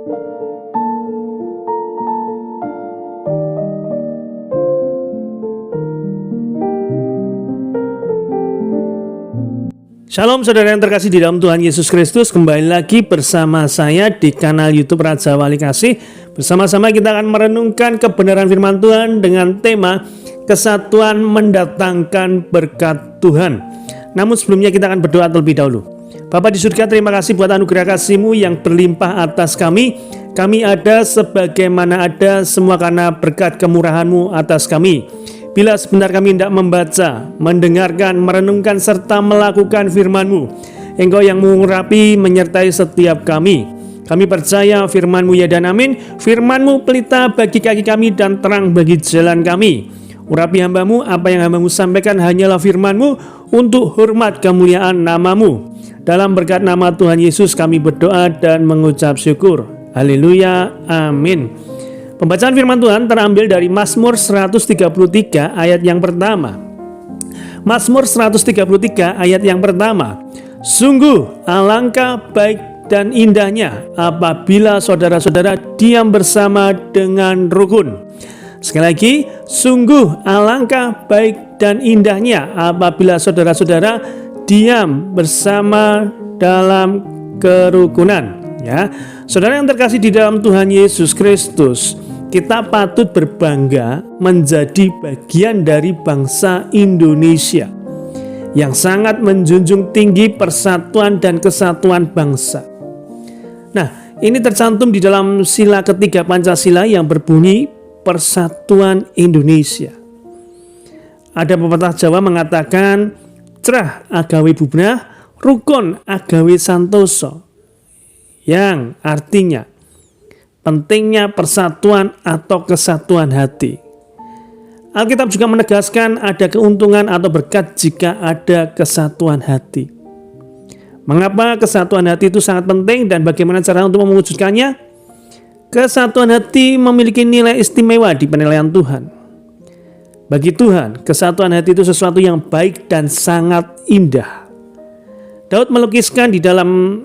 Shalom saudara yang terkasih di dalam Tuhan Yesus Kristus. Kembali lagi bersama saya di kanal YouTube Raja Wali Kasih. Bersama-sama kita akan merenungkan kebenaran firman Tuhan dengan tema kesatuan mendatangkan berkat Tuhan. Namun sebelumnya kita akan berdoa terlebih dahulu. Bapa di surga, terima kasih buat anugerah kasih-Mu yang berlimpah atas kami. Kami ada sebagaimana ada semua karena berkat kemurahan-Mu atas kami. Bila sebentar kami tidak membaca, mendengarkan, merenungkan, serta melakukan firman-Mu, Engkau yang mengurapi menyertai setiap kami. Kami percaya firman-Mu ya dan amin. Firman-Mu pelita bagi kaki kami dan terang bagi jalan kami. Urapi hamba-Mu, apa yang hamba-Mu sampaikan hanyalah firman-Mu untuk hormat kemuliaan nama-Mu. Dalam berkat nama Tuhan Yesus kami berdoa dan mengucap syukur. Haleluya, amin. Pembacaan firman Tuhan terambil dari Mazmur 133 ayat yang pertama. Mazmur 133 ayat yang pertama. Sungguh alangkah baik dan indahnya apabila saudara-saudara diam bersama dengan rukun. Sekali lagi, sungguh alangkah baik dan indahnya apabila saudara-saudara diam bersama dalam kerukunan. Ya, saudara yang terkasih di dalam Tuhan Yesus Kristus, kita patut berbangga menjadi bagian dari bangsa Indonesia yang sangat menjunjung tinggi persatuan dan kesatuan bangsa. Nah, ini tercantum di dalam sila ketiga Pancasila yang berbunyi Persatuan Indonesia. Ada pepatah Jawa mengatakan, cerah agawe bubnah, rukun agawe santoso, yang artinya pentingnya persatuan atau kesatuan hati. Alkitab juga menegaskan ada keuntungan atau berkat jika ada kesatuan hati. Mengapa kesatuan hati itu sangat penting dan bagaimana cara untuk mewujudkannya? Kesatuan hati memiliki nilai istimewa di penilaian Tuhan. Bagi Tuhan, kesatuan hati itu sesuatu yang baik dan sangat indah. Daud melukiskan di dalam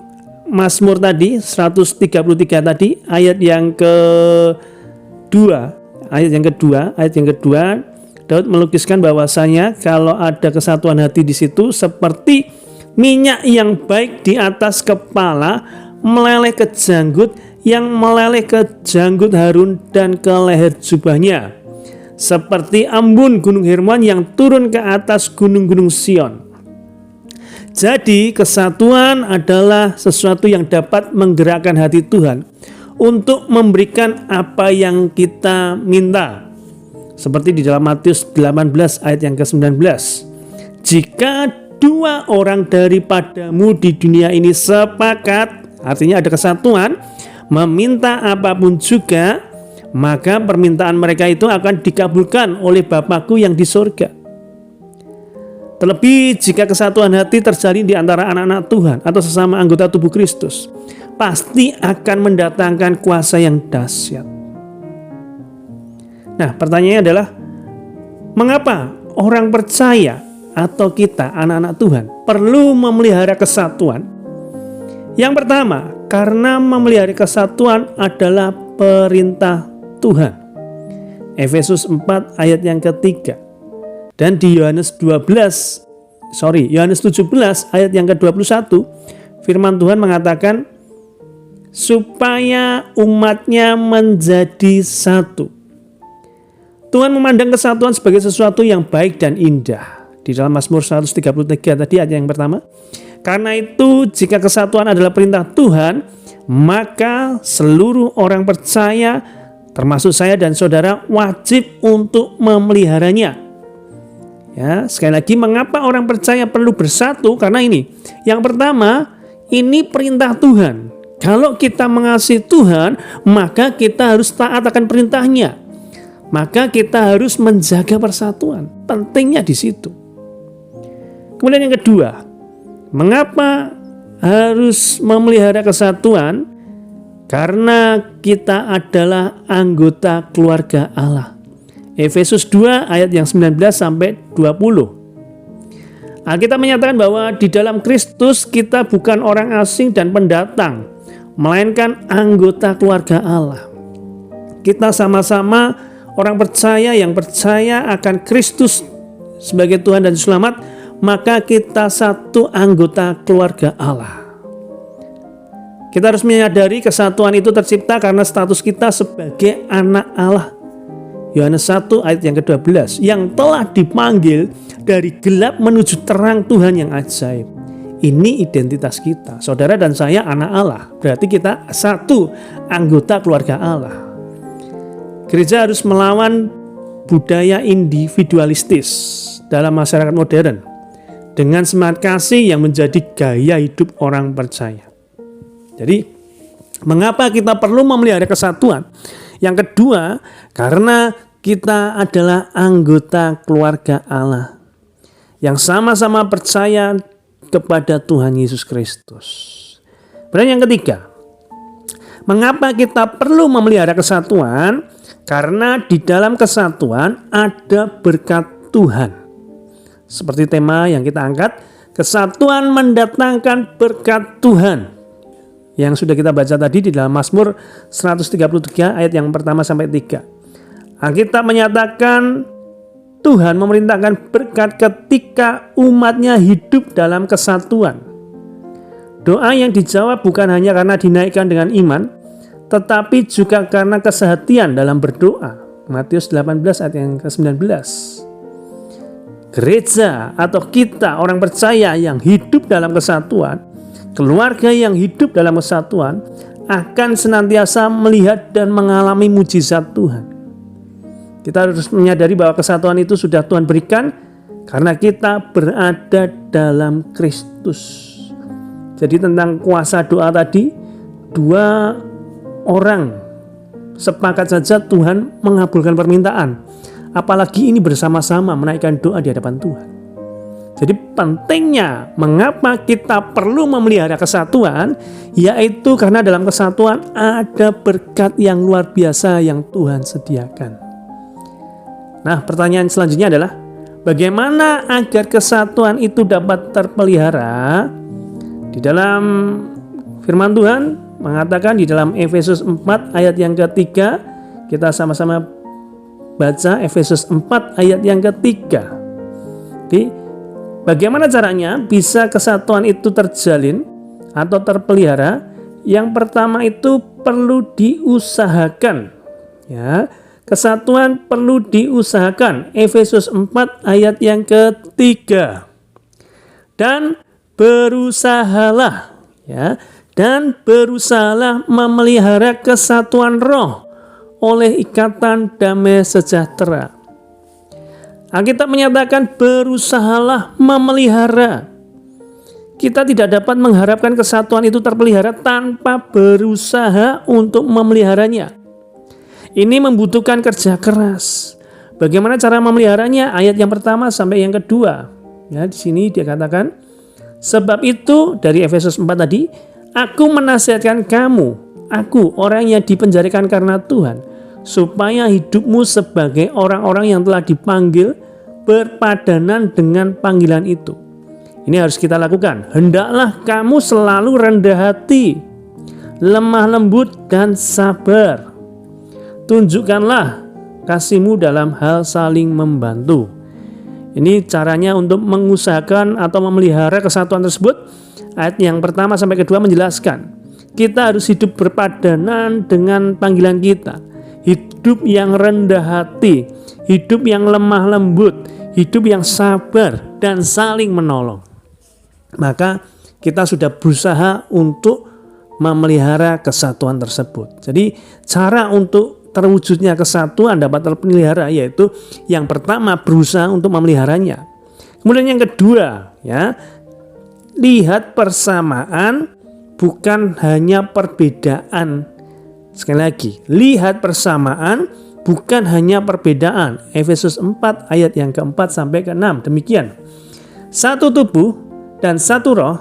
Mazmur tadi 133 tadi ayat yang kedua Daud melukiskan bahwasanya kalau ada kesatuan hati di situ seperti minyak yang baik di atas kepala meleleh ke janggut, yang meleleh ke janggut Harun dan ke leher jubahnya, seperti embun gunung Hermon yang turun ke atas gunung-gunung Sion. Jadi kesatuan adalah sesuatu yang dapat menggerakkan hati Tuhan untuk memberikan apa yang kita minta. Seperti di dalam Matius 18 ayat yang ke-19. Jika dua orang daripadamu di dunia ini sepakat, artinya ada kesatuan, meminta apapun juga, maka permintaan mereka itu akan dikabulkan oleh Bapakku yang di sorga. Terlebih jika kesatuan hati terjalin di antara anak-anak Tuhan atau sesama anggota tubuh Kristus, pasti akan mendatangkan kuasa yang dahsyat. Nah, pertanyaannya adalah, mengapa orang percaya atau kita anak-anak Tuhan perlu memelihara kesatuan? Yang pertama, karena memelihara kesatuan adalah perintah Tuhan. Efesus 4 ayat yang ketiga. Dan di Yohanes 17 ayat yang ke-21, firman Tuhan mengatakan supaya umatnya menjadi satu. Tuhan memandang kesatuan sebagai sesuatu yang baik dan indah. Di dalam Mazmur 133 tadi ayat yang pertama. Karena itu jika kesatuan adalah perintah Tuhan, maka seluruh orang percaya termasuk saya dan saudara wajib untuk memeliharanya. Ya, sekali lagi, mengapa orang percaya perlu bersatu? Karena ini, yang pertama, ini perintah Tuhan. Kalau kita mengasihi Tuhan, maka kita harus taat akan perintahnya. Maka kita harus menjaga persatuan. Pentingnya di situ. Kemudian yang kedua, mengapa harus memelihara kesatuan? Karena kita adalah anggota keluarga Allah. Efesus 2 ayat yang 19 sampai 20. Alkitab menyatakan bahwa di dalam Kristus kita bukan orang asing dan pendatang, melainkan anggota keluarga Allah. Kita sama-sama orang percaya yang percaya akan Kristus sebagai Tuhan dan Selamat, maka kita satu anggota keluarga Allah. Kita harus menyadari kesatuan itu tercipta karena status kita sebagai anak Allah. Yohanes 1 ayat yang ke-12, yang telah dipanggil dari gelap menuju terang Tuhan yang ajaib. Ini identitas kita. Saudara dan saya anak Allah, berarti kita satu anggota keluarga Allah. Gereja harus melawan budaya individualistis dalam masyarakat modern dengan semangat kasih yang menjadi gaya hidup orang percaya. Jadi, mengapa kita perlu memelihara kesatuan? Yang kedua, karena kita adalah anggota keluarga Allah yang sama-sama percaya kepada Tuhan Yesus Kristus. Dan yang ketiga, mengapa kita perlu memelihara kesatuan? Karena di dalam kesatuan ada berkat Tuhan. Seperti tema yang kita angkat, kesatuan mendatangkan berkat Tuhan. Yang sudah kita baca tadi di dalam Mazmur 133 ayat yang pertama sampai 3. Alkitab menyatakan Tuhan memerintahkan berkat ketika umatnya hidup dalam kesatuan. Doa yang dijawab bukan hanya karena dinaikkan dengan iman, tetapi juga karena kesehatian dalam berdoa. Matius 18 ayat yang ke-19. Gereja atau kita orang percaya yang hidup dalam kesatuan, keluarga yang hidup dalam kesatuan akan senantiasa melihat dan mengalami mujizat Tuhan. Kita harus menyadari bahwa kesatuan itu sudah Tuhan berikan karena kita berada dalam Kristus. Jadi tentang kuasa doa tadi, dua orang sepakat saja Tuhan mengabulkan permintaan. Apalagi ini bersama-sama menaikkan doa di hadapan Tuhan. Jadi pentingnya mengapa kita perlu memelihara kesatuan, yaitu karena dalam kesatuan ada berkat yang luar biasa yang Tuhan sediakan. Nah, pertanyaan selanjutnya adalah bagaimana agar kesatuan itu dapat terpelihara? Di dalam firman Tuhan mengatakan di dalam Efesus 4 ayat yang ketiga, kita sama-sama baca Efesus 4 ayat yang ketiga. Jadi, bagaimana caranya bisa kesatuan itu terjalin atau terpelihara? Yang pertama itu perlu diusahakan. Ya, kesatuan perlu diusahakan. Efesus 4 ayat yang ketiga. Dan berusahalah, ya, dan berusahalah memelihara kesatuan roh oleh ikatan damai sejahtera. Alkitab menyatakan berusahalah memelihara. Kita tidak dapat mengharapkan kesatuan itu terpelihara tanpa berusaha untuk memeliharanya. Ini membutuhkan kerja keras. Bagaimana cara memeliharanya? Ayat yang pertama sampai yang kedua. Ya, di sini dia katakan, sebab itu dari Efesus 4 tadi, aku menasihatkan kamu, aku orang yang dipenjarakan karena Tuhan, supaya hidupmu sebagai orang-orang yang telah dipanggil berpadanan dengan panggilan itu. Ini harus kita lakukan. Hendaklah kamu selalu rendah hati, lemah lembut dan sabar. Tunjukkanlah kasihmu dalam hal saling membantu. Ini caranya untuk mengusahakan atau memelihara kesatuan tersebut. Ayat yang pertama sampai kedua menjelaskan, kita harus hidup berpadanan dengan panggilan kita. Hidup yang rendah hati, hidup yang lemah lembut, hidup yang sabar dan saling menolong. Maka kita sudah berusaha untuk memelihara kesatuan tersebut. Jadi cara untuk terwujudnya kesatuan dapat terpelihara yaitu yang pertama berusaha untuk memeliharanya. Kemudian yang kedua, ya, lihat persamaan bukan hanya perbedaan. Sekali lagi, lihat persamaan bukan hanya perbedaan. Efesus 4 ayat yang keempat sampai ke-6. Demikian. Satu tubuh dan satu roh,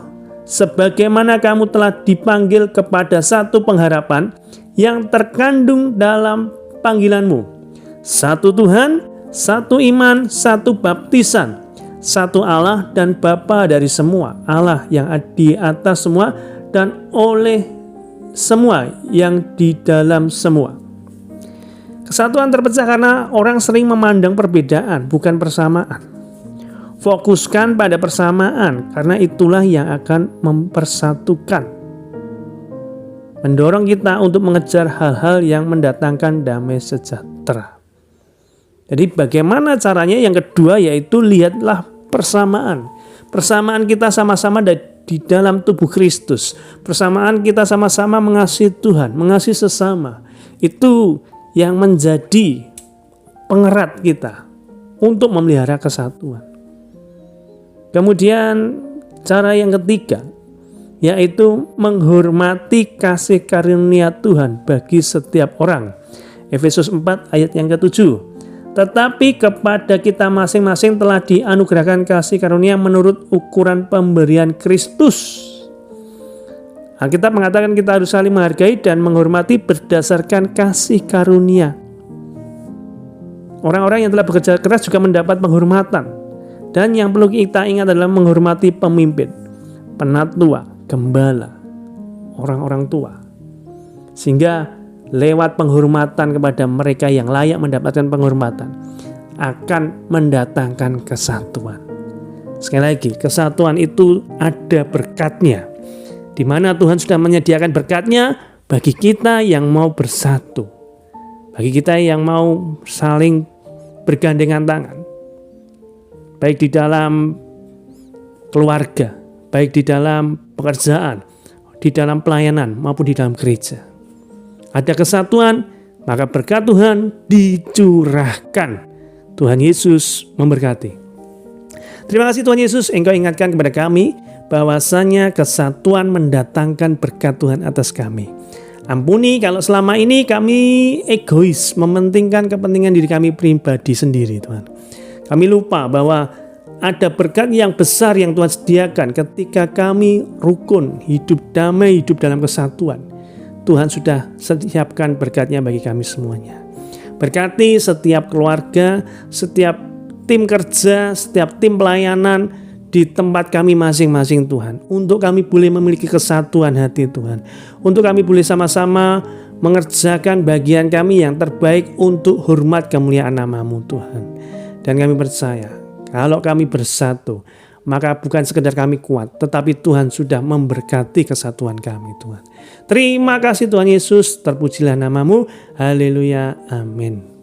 sebagaimana kamu telah dipanggil kepada satu pengharapan yang terkandung dalam panggilanmu. Satu Tuhan, satu iman, satu baptisan, satu Allah dan Bapa dari semua, Allah yang di atas semua dan oleh semua yang di dalam semua. Kesatuan terpecah karena orang sering memandang perbedaan, bukan persamaan. Fokuskan pada persamaan, karena itulah yang akan mempersatukan. Mendorong kita untuk mengejar hal-hal yang mendatangkan damai sejahtera. Jadi bagaimana caranya? Yang kedua yaitu lihatlah persamaan. Persamaan kita sama-sama di dalam tubuh Kristus. Persamaan kita sama-sama mengasihi Tuhan, mengasihi sesama. Itu yang menjadi pengerat kita untuk memelihara kesatuan. Kemudian cara yang ketiga yaitu menghormati kasih karunia Tuhan bagi setiap orang. Efesus 4 ayat yang ke-7. Tetapi kepada kita masing-masing telah dianugerahkan kasih karunia menurut ukuran pemberian Kristus. Alkitab mengatakan kita harus saling menghargai dan menghormati berdasarkan kasih karunia. Orang-orang yang telah bekerja keras juga mendapat penghormatan. Dan yang perlu kita ingat adalah menghormati pemimpin, penatua, gembala, orang-orang tua. Sehingga lewat penghormatan kepada mereka yang layak mendapatkan penghormatan akan mendatangkan kesatuan. Sekali lagi, kesatuan itu ada berkatnya. Di mana Tuhan sudah menyediakan berkatnya bagi kita yang mau bersatu. Bagi kita yang mau saling bergandengan tangan. Baik di dalam keluarga, baik di dalam pekerjaan, di dalam pelayanan maupun di dalam gereja. Ada kesatuan, maka berkat Tuhan dicurahkan. Tuhan Yesus memberkati. Terima kasih Tuhan Yesus, Engkau ingatkan kepada kami bahwasanya kesatuan mendatangkan berkat Tuhan atas kami. Ampuni kalau selama ini kami egois, mementingkan kepentingan diri kami pribadi sendiri Tuhan. Kami lupa bahwa ada berkat yang besar yang Tuhan sediakan ketika kami rukun, hidup damai, hidup dalam kesatuan. Tuhan sudah siapkan berkatnya bagi kami semuanya. Berkati setiap keluarga, setiap tim kerja, setiap tim pelayanan, di tempat kami masing-masing Tuhan. Untuk kami boleh memiliki kesatuan hati Tuhan. Untuk kami boleh sama-sama mengerjakan bagian kami yang terbaik untuk hormat kemuliaan nama-Mu Tuhan. Dan kami percaya kalau kami bersatu, maka bukan sekedar kami kuat, tetapi Tuhan sudah memberkati kesatuan kami Tuhan. Terima kasih Tuhan Yesus, terpujilah nama-Mu. Haleluya, amin.